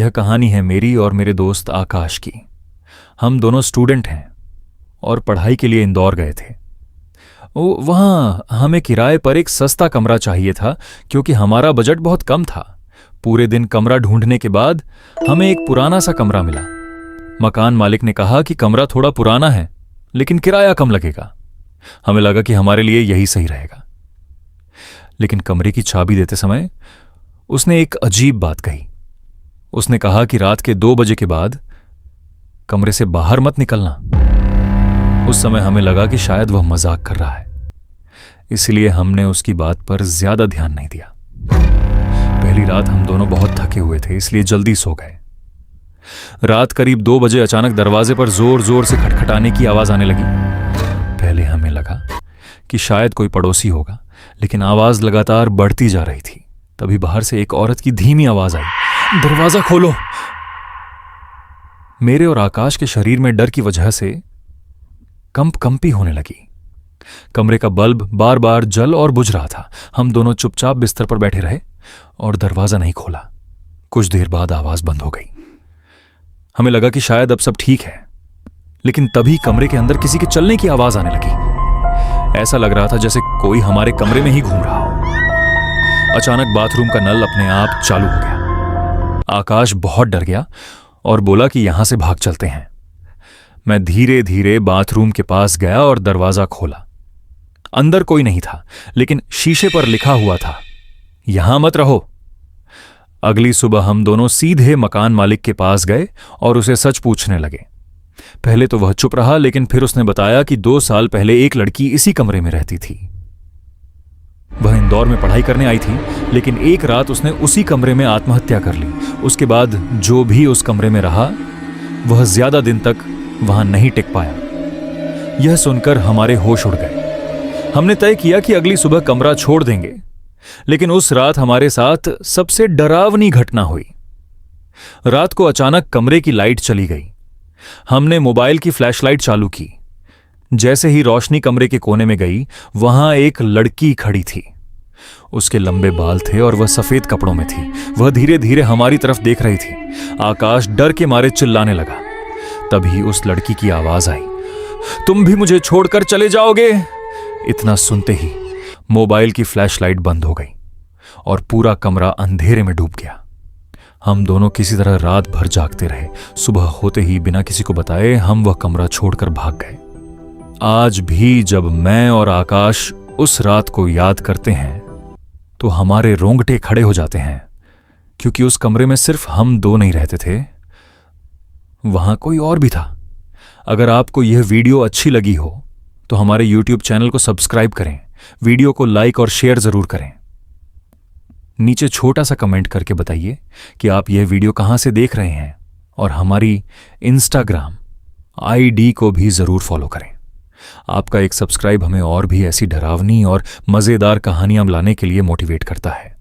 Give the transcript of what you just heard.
यह कहानी है मेरी और मेरे दोस्त आकाश की। हम दोनों स्टूडेंट हैं और पढ़ाई के लिए इंदौर गए थे। वहाँ हमें किराए पर एक सस्ता कमरा चाहिए था क्योंकि हमारा बजट बहुत कम था। पूरे दिन कमरा ढूंढने के बाद हमें एक पुराना सा कमरा मिला। मकान मालिक ने कहा कि कमरा थोड़ा पुराना है लेकिन किराया कम लगेगा। हमें लगा कि हमारे लिए यही सही रहेगा, लेकिन कमरे की चाबी देते समय उसने एक अजीब बात कही। उसने कहा कि रात के 2 बजे के बाद कमरे से बाहर मत निकलना। उस समय हमें लगा कि शायद वह मजाक कर रहा है, इसलिए हमने उसकी बात पर ज्यादा ध्यान नहीं दिया। पहली रात हम दोनों बहुत थके हुए थे, इसलिए जल्दी सो गए। रात करीब 2 बजे अचानक दरवाजे पर जोर जोर से खटखटाने की आवाज आने लगी। पहले हमें लगा कि शायद कोई पड़ोसी होगा, लेकिन आवाज लगातार बढ़ती जा रही थी। तभी बाहर से एक औरत की धीमी आवाज आई, दरवाजा खोलो। मेरे और आकाश के शरीर में डर की वजह से कंपी होने लगी। कमरे का बल्ब बार बार जल और बुझ रहा था। हम दोनों चुपचाप बिस्तर पर बैठे रहे और दरवाजा नहीं खोला। कुछ देर बाद आवाज बंद हो गई। हमें लगा कि शायद अब सब ठीक है, लेकिन तभी कमरे के अंदर किसी के चलने की आवाज आने लगी। ऐसा लग रहा था जैसे कोई हमारे कमरे में ही घूम रहा हो। अचानक बाथरूम का नल अपने आप चालू हो गया। आकाश बहुत डर गया और बोला कि यहां से भाग चलते हैं। मैं धीरे धीरे बाथरूम के पास गया और दरवाजा खोला। अंदर कोई नहीं था, लेकिन शीशे पर लिखा हुआ था, यहां मत रहो। अगली सुबह हम दोनों सीधे मकान मालिक के पास गए और उसे सच पूछने लगे। पहले तो वह चुप रहा, लेकिन फिर उसने बताया कि 2 साल पहले एक लड़की इसी कमरे में रहती थी। वह इंदौर में पढ़ाई करने आई थी, लेकिन एक रात उसने उसी कमरे में आत्महत्या कर ली। उसके बाद जो भी उस कमरे में रहा, वह ज्यादा दिन तक वहां नहीं टिक पाया। यह सुनकर हमारे होश उड़ गए। हमने तय किया कि अगली सुबह कमरा छोड़ देंगे, लेकिन उस रात हमारे साथ सबसे डरावनी घटना हुई। रात को अचानक कमरे की लाइट चली गई। हमने मोबाइल की फ्लैशलाइट चालू की। जैसे ही रोशनी कमरे के कोने में गई, वहां एक लड़की खड़ी थी। उसके लंबे बाल थे और वह सफेद कपड़ों में थी। वह धीरे धीरे हमारी तरफ देख रही थी। आकाश डर के मारे चिल्लाने लगा। तभी उस लड़की की आवाज आई, तुम भी मुझे छोड़कर चले जाओगे? इतना सुनते ही मोबाइल की फ्लैशलाइट बंद हो गई और पूरा कमरा अंधेरे में डूब गया। हम दोनों किसी तरह रात भर जागते रहे। सुबह होते ही बिना किसी को बताए हम वह कमरा छोड़कर भाग गए। आज भी जब मैं और आकाश उस रात को याद करते हैं तो हमारे रोंगटे खड़े हो जाते हैं, क्योंकि उस कमरे में सिर्फ हम 2 नहीं रहते थे, वहां कोई और भी था। अगर आपको यह वीडियो अच्छी लगी हो तो हमारे YouTube चैनल को सब्सक्राइब करें, वीडियो को लाइक और शेयर जरूर करें। नीचे छोटा सा कमेंट करके बताइए कि आप यह वीडियो कहां से देख रहे हैं, और हमारी Instagram ID को भी जरूर फॉलो करें। आपका एक सब्सक्राइब हमें और भी ऐसी डरावनी और मजेदार कहानियां लाने के लिए मोटिवेट करता है।